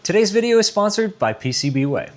Today's video is sponsored by PCBWay.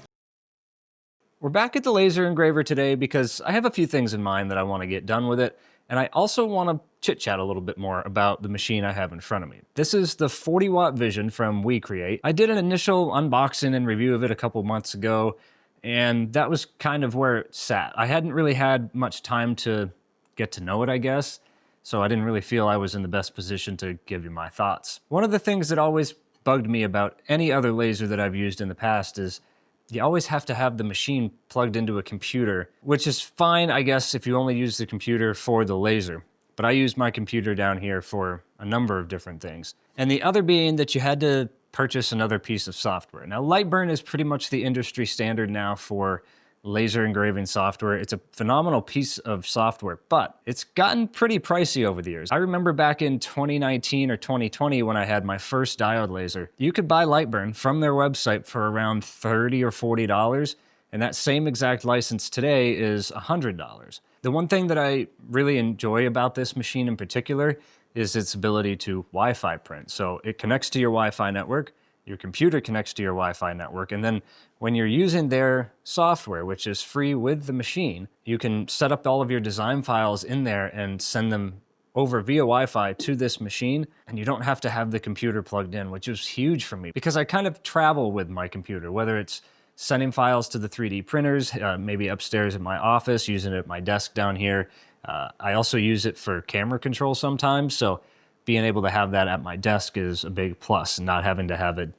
We're back at the laser engraver today because I have a few things in mind that I want to get done with it, and I also want to chit-chat a little bit more about the machine I have in front of me. This is the 40-watt Vision from WeCreate. I did an initial unboxing and review of it a couple months ago, and that was kind of where it sat. I hadn't really had much time to get to know it, I guess, so I didn't really feel I was in the best position to give you my thoughts. One of the things that always bugged me about any other laser that I've used in the past is you always have to have the machine plugged into a computer, which is fine, I guess, if you only use the computer for the laser. But I use my computer down here for a number of different things. And the other being that you had to purchase another piece of software. Now, Lightburn is pretty much the industry standard now for laser engraving software. It's a phenomenal piece of software, but it's gotten pretty pricey over the years. I remember back in 2019 or 2020 when I had my first diode laser, you could buy Lightburn from their website for around $30 or $40, and that same exact license today is $100. The one thing that I really enjoy about this machine in particular is its ability to Wi-Fi print. So it connects to your Wi-Fi network, your computer connects to your Wi-Fi network, and then when you're using their software, which is free with the machine, you can set up all of your design files in there and send them over via Wi-Fi to this machine, and you don't have to have the computer plugged in, which is huge for me because I kind of travel with my computer, whether it's sending files to the 3D printers, maybe upstairs in my office, using it at my desk down here. I also use it for camera control sometimes, so being able to have that at my desk is a big plus, not having to have it,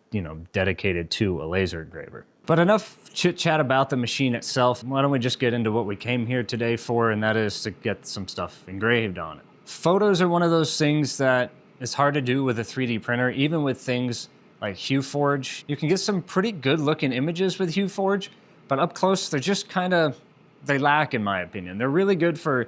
dedicated to a laser engraver. But enough chit chat about the machine itself. Why don't we just get into what we came here today for, and that is to get some stuff engraved on it. Photos are one of those things that is hard to do with a 3D printer, even with things like Flashforge. You can get some pretty good looking images with Flashforge, but up close, they're just they lack in my opinion. They're really good for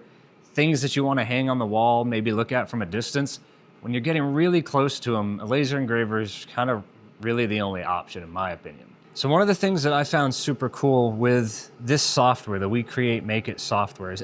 things that you want to hang on the wall, maybe look at from a distance. When you're getting really close to them, a laser engraver is kind of really the only option in my opinion. So one of the things that I found super cool with this software, the WeCreate Make It software, is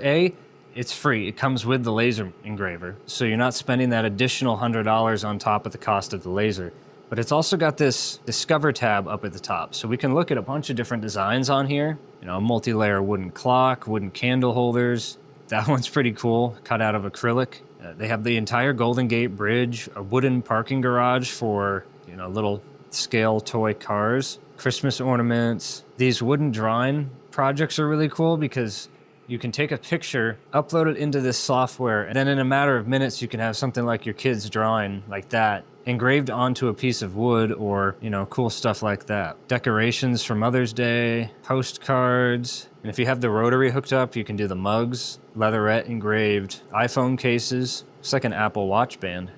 it's free. It comes with the laser engraver, so you're not spending that additional $100 on top of the cost of the laser. But it's also got this Discover tab up at the top, so we can look at a bunch of different designs on here. A multi-layer wooden clock, wooden candle holders. That one's pretty cool, cut out of acrylic. They have the entire Golden Gate Bridge, a wooden parking garage for, little scale toy cars, Christmas ornaments. These wooden drawing projects are really cool because you can take a picture, upload it into this software, and then in a matter of minutes, you can have something like your kid's drawing like that engraved onto a piece of wood or, cool stuff like that. Decorations for Mother's Day, postcards. And if you have the rotary hooked up, you can do the mugs, leatherette engraved iPhone cases. It's like an Apple Watch band.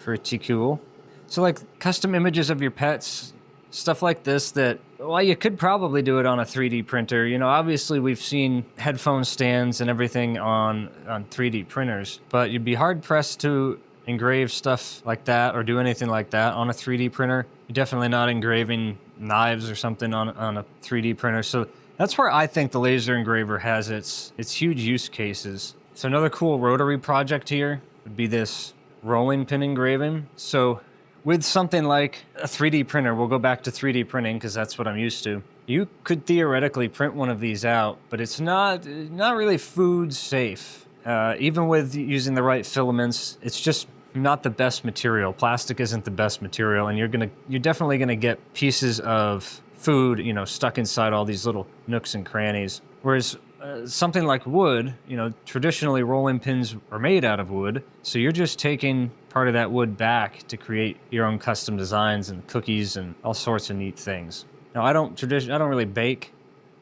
Pretty cool. So like custom images of your pets, stuff like this that, well, you could probably do it on a 3D printer. Obviously we've seen headphone stands and everything on 3D printers, but you'd be hard pressed to engrave stuff like that or do anything like that on a 3D printer. You're definitely not engraving knives or something on a 3D printer. So that's where I think the laser engraver has its huge use cases. So another cool rotary project here would be this rolling pin engraving. So with something like a 3D printer, we'll go back to 3D printing because that's what I'm used to. You could theoretically print one of these out, but it's not really food safe. Even with using the right filaments, it's just not the best material. Plastic isn't the best material, and you're definitely gonna get pieces of food, stuck inside all these little nooks and crannies. Whereas something like wood, traditionally rolling pins are made out of wood, so you're just taking part of that wood back to create your own custom designs and cookies and all sorts of neat things. Now, I don't really bake,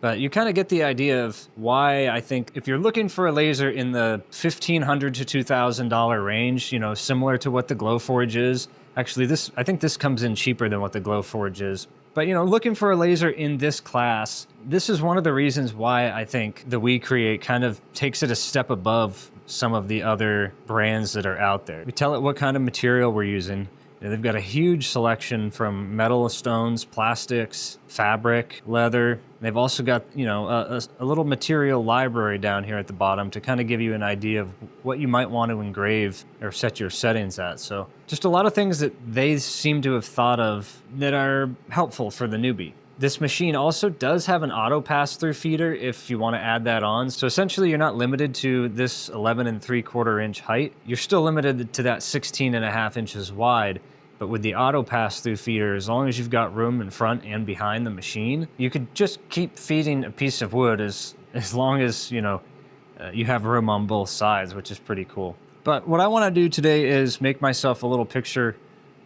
but you kind of get the idea of why I think if you're looking for a laser in the $1,500 to $2,000 range, similar to what the Glowforge is. Actually, I think this comes in cheaper than what the Glowforge is. But, looking for a laser in this class, this is one of the reasons why I think the WeCreate kind of takes it a step above some of the other brands that are out there. We tell it what kind of material we're using. They've got a huge selection from metal stones, plastics, fabric, leather. They've also got, a little material library down here at the bottom to kind of give you an idea of what you might want to engrave or set your settings at. So just a lot of things that they seem to have thought of that are helpful for the newbie. This machine also does have an auto pass-through feeder if you want to add that on. So essentially you're not limited to this 11 3/4 inch height. You're still limited to that 16.5 inches wide. But with the auto pass-through feeder, as long as you've got room in front and behind the machine, you could just keep feeding a piece of wood as long as, you have room on both sides, which is pretty cool. But what I want to do today is make myself a little picture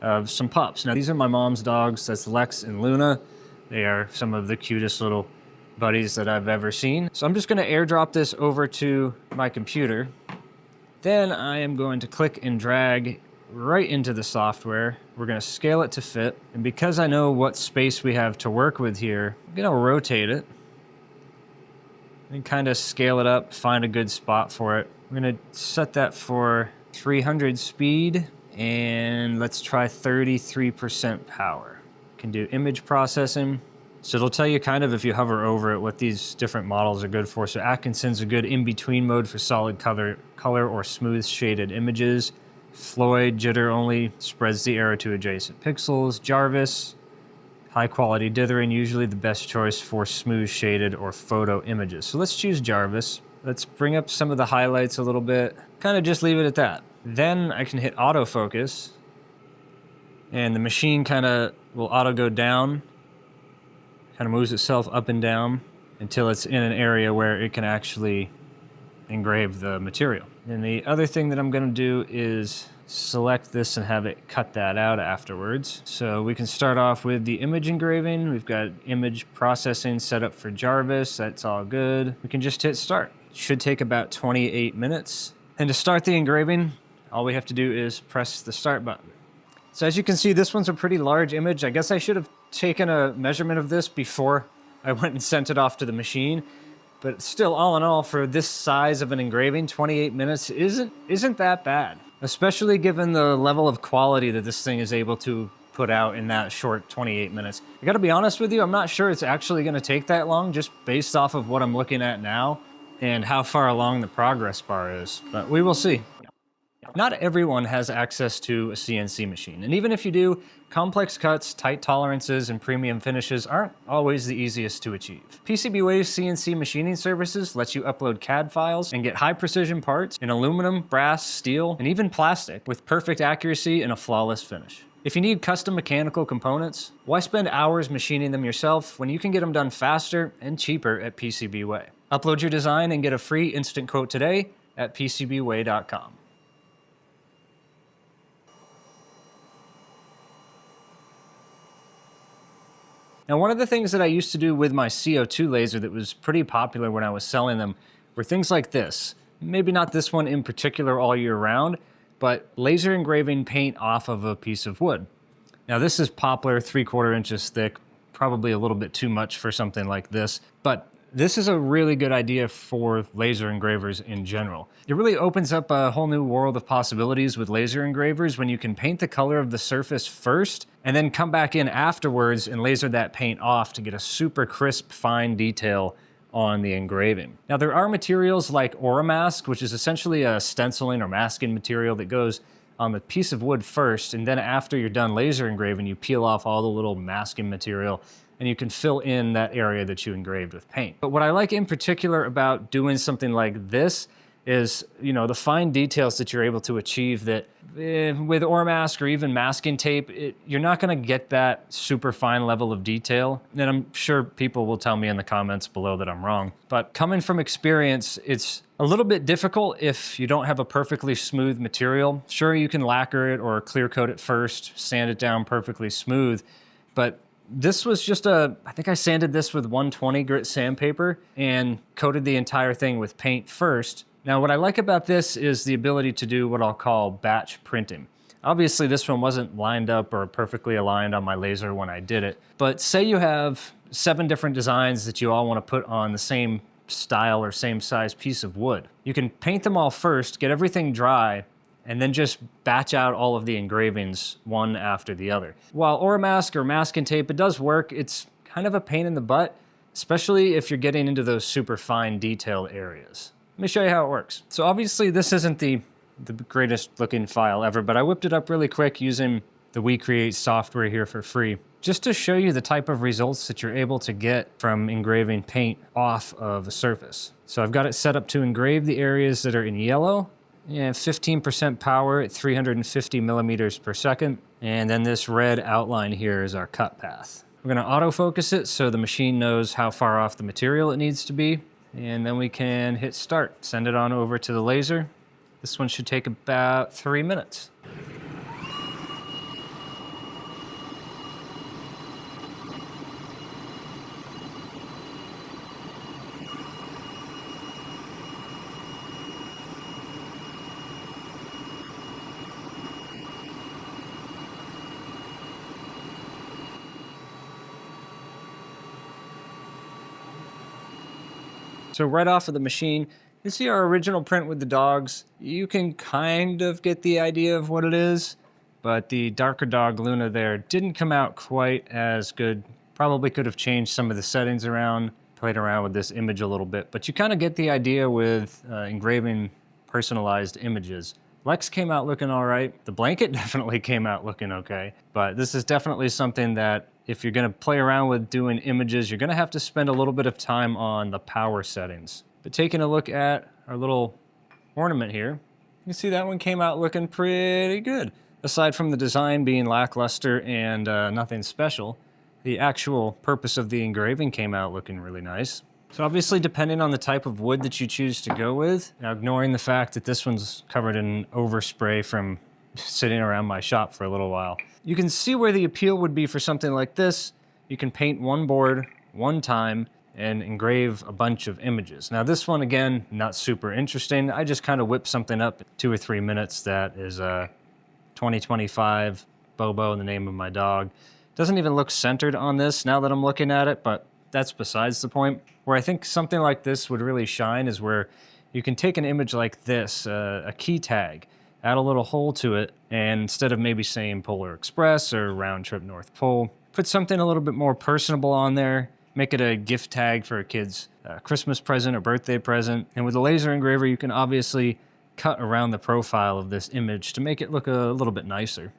of some pups. Now, these are my mom's dogs. That's Lex and Luna. They are some of the cutest little buddies that I've ever seen. So I'm just going to airdrop this over to my computer. Then I am going to click and drag right into the software. We're going to scale it to fit. And because I know what space we have to work with here, I'm going to rotate it and kind of scale it up, find a good spot for it. We're going to set that for 300 speed and let's try 33% power. Can do image processing. So it'll tell you kind of, if you hover over it, what these different models are good for. So Atkinson's a good in-between mode for solid color or smooth shaded images. Floyd, jitter only, spreads the error to adjacent pixels. Jarvis, high quality dithering, usually the best choice for smooth shaded or photo images. So let's choose Jarvis. Let's bring up some of the highlights a little bit. Kind of just leave it at that. Then I can hit autofocus and the machine kind of will auto go down, kind of moves itself up and down until it's in an area where it can actually engrave the material. And the other thing that I'm going to do is select this and have it cut that out afterwards. So we can start off with the image engraving. We've got image processing set up for Jarvis. That's all good. We can just hit start. It should take about 28 minutes. And to start the engraving, all we have to do is press the start button. So as you can see, this one's a pretty large image. I guess I should have taken a measurement of this before I went and sent it off to the machine. But still, all in all, for this size of an engraving, 28 minutes isn't that bad. Especially given the level of quality that this thing is able to put out in that short 28 minutes. I gotta be honest with you, I'm not sure it's actually gonna take that long, just based off of what I'm looking at now and how far along the progress bar is. But we will see. Not everyone has access to a CNC machine, and even if you do, complex cuts, tight tolerances, and premium finishes aren't always the easiest to achieve. PCBWay's CNC machining services lets you upload CAD files and get high-precision parts in aluminum, brass, steel, and even plastic with perfect accuracy and a flawless finish. If you need custom mechanical components, why spend hours machining them yourself when you can get them done faster and cheaper at PCBWay? Upload your design and get a free instant quote today at PCBWay.com. Now, one of the things that I used to do with my CO2 laser that was pretty popular when I was selling them were things like this. Maybe not this one in particular all year round, but laser engraving paint off of a piece of wood. Now, this is poplar, 3/4 inches thick, probably a little bit too much for something like this, but this is a really good idea for laser engravers in general. It really opens up a whole new world of possibilities with laser engravers when you can paint the color of the surface first and then come back in afterwards and laser that paint off to get a super crisp, fine detail on the engraving. Now, there are materials like Oramask, which is essentially a stenciling or masking material that goes on the piece of wood first, and then after you're done laser engraving, you peel off all the little masking material and you can fill in that area that you engraved with paint. But what I like in particular about doing something like this is, the fine details that you're able to achieve that with Oramask or even masking tape, you're not gonna get that super fine level of detail. And I'm sure people will tell me in the comments below that I'm wrong. But coming from experience, it's a little bit difficult if you don't have a perfectly smooth material. Sure, you can lacquer it or clear coat it first, sand it down perfectly smooth, but this was just I think I sanded this with 120 grit sandpaper and coated the entire thing with paint first. Now, what I like about this is the ability to do what I'll call batch printing. Obviously, this one wasn't lined up or perfectly aligned on my laser when I did it, but say you have 7 different designs that you all want to put on the same style or same size piece of wood. You can paint them all first, get everything dry, and then just batch out all of the engravings one after the other. While Oramask or masking tape, it does work. It's kind of a pain in the butt, especially if you're getting into those super fine detailed areas. Let me show you how it works. So obviously this isn't the greatest looking file ever, but I whipped it up really quick using the WeCreate software here for free, just to show you the type of results that you're able to get from engraving paint off of a surface. So I've got it set up to engrave the areas that are in yellow, and 15% power at 350 millimeters per second. And then this red outline here is our cut path. We're gonna autofocus it so the machine knows how far off the material it needs to be. And then we can hit start, send it on over to the laser. This one should take about 3 minutes. So right off of the machine, you see our original print with the dogs. You can kind of get the idea of what it is, but the darker dog Luna there didn't come out quite as good. Probably could have changed some of the settings around, played around with this image a little bit, but you kind of get the idea with engraving personalized images. Lex came out looking all right. The blanket definitely came out looking okay, but this is definitely something that if you're gonna play around with doing images, you're gonna have to spend a little bit of time on the power settings. But taking a look at our little ornament here, you can see that one came out looking pretty good. Aside from the design being lackluster and nothing special, the actual purpose of the engraving came out looking really nice. So obviously depending on the type of wood that you choose to go with, now ignoring the fact that this one's covered in overspray from sitting around my shop for a little while, you can see where the appeal would be for something like this. You can paint one board one time and engrave a bunch of images. Now this one, again, not super interesting. I just kind of whipped something up in 2 or 3 minutes that is 2025 Bobo, the name of my dog. Doesn't even look centered on this now that I'm looking at it, but that's besides the point. Where I think something like this would really shine is where you can take an image like this, a key tag, add a little hole to it, and instead of maybe saying Polar Express or Round Trip North Pole, put something a little bit more personable on there, make it a gift tag for a kid's Christmas present or birthday present. And with the laser engraver, you can obviously cut around the profile of this image to make it look a little bit nicer.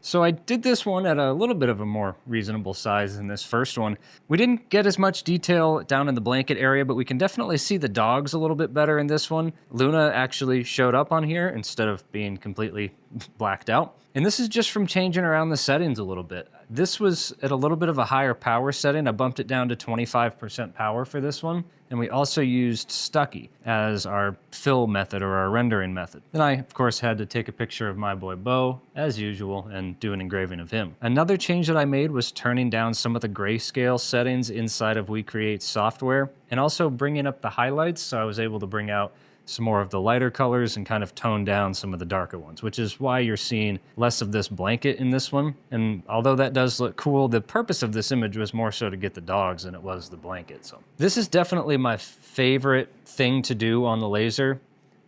So I did this one at a little bit of a more reasonable size than this first one. We didn't get as much detail down in the blanket area, but we can definitely see the dogs a little bit better in this one. Luna actually showed up on here instead of being completely blacked out. And this is just from changing around the settings a little bit. This was at a little bit of a higher power setting. I bumped it down to 25% power for this one. And we also used Stucky as our fill method or our rendering method. Then I, of course, had to take a picture of my boy Bo, as usual, and do an engraving of him. Another change that I made was turning down some of the grayscale settings inside of WeCreate software, and also bringing up the highlights, so I was able to bring out some more of the lighter colors and kind of tone down some of the darker ones, which is why you're seeing less of this blanket in this one. And although that does look cool, the purpose of this image was more so to get the dogs than it was the blanket. So this is definitely my favorite thing to do on the laser,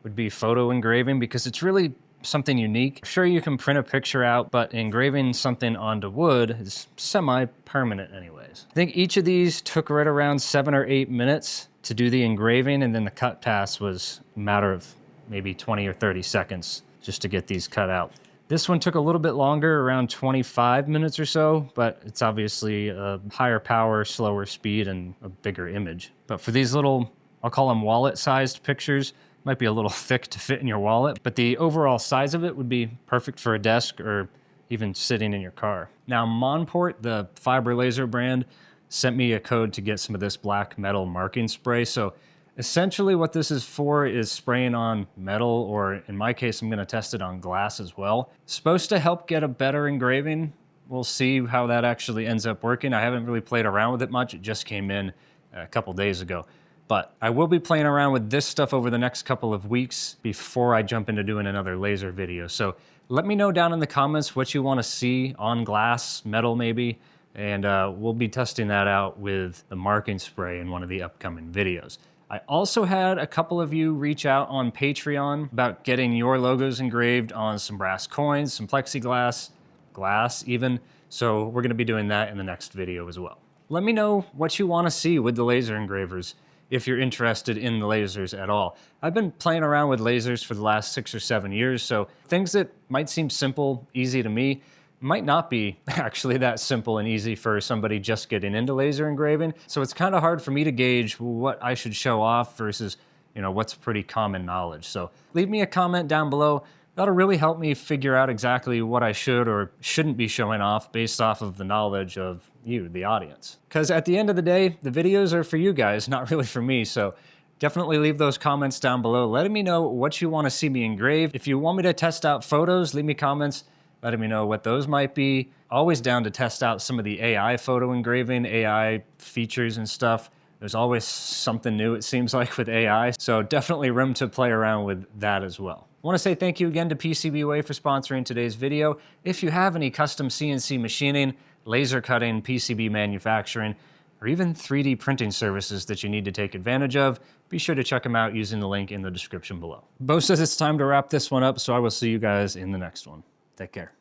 would be photo engraving, because it's really something unique. Sure, you can print a picture out, but engraving something onto wood is semi-permanent anyways. I think each of these took right around 7 or 8 minutes to do the engraving, and then the cut pass was a matter of maybe 20 or 30 seconds just to get these cut out. This one took a little bit longer, around 25 minutes or so, but it's obviously a higher power, slower speed, and a bigger image. But for these little, I'll call them wallet-sized pictures, Might be a little thick to fit in your wallet, but the overall size of it would be perfect for a desk or even sitting in your car. Now, Monport, the fiber laser brand, sent me a code to get some of this black metal marking spray. So essentially what this is for is spraying on metal, or in my case, I'm gonna test it on glass as well. It's supposed to help get a better engraving. We'll see how that actually ends up working. I haven't really played around with it much. It just came in a couple days ago. But I will be playing around with this stuff over the next couple of weeks before I jump into doing another laser video. So let me know down in the comments what you want to see on glass, metal maybe, and we'll be testing that out with the marking spray in one of the upcoming videos. I also had a couple of you reach out on Patreon about getting your logos engraved on some brass coins, some plexiglass, glass even. So we're going to be doing that in the next video as well. Let me know what you want to see with the laser engravers, if you're interested in the lasers at all. I've been playing around with lasers for the last 6 or 7 years, so things that might seem simple, easy to me, might not be actually that simple and easy for somebody just getting into laser engraving. So it's kind of hard for me to gauge what I should show off versus, what's pretty common knowledge. So leave me a comment down below. That'll really help me figure out exactly what I should or shouldn't be showing off based off of the knowledge of you, the audience. Because at the end of the day, the videos are for you guys, not really for me. So definitely leave those comments down below, letting me know what you want to see me engrave. If you want me to test out photos, leave me comments, letting me know what those might be. Always down to test out some of the AI photo engraving, AI features and stuff. There's always something new, it seems like, with AI. So definitely room to play around with that as well. I want to say thank you again to PCBWay for sponsoring today's video. If you have any custom CNC machining, laser cutting, PCB manufacturing, or even 3D printing services that you need to take advantage of, be sure to check them out using the link in the description below. Bo says it's time to wrap this one up, so I will see you guys in the next one. Take care.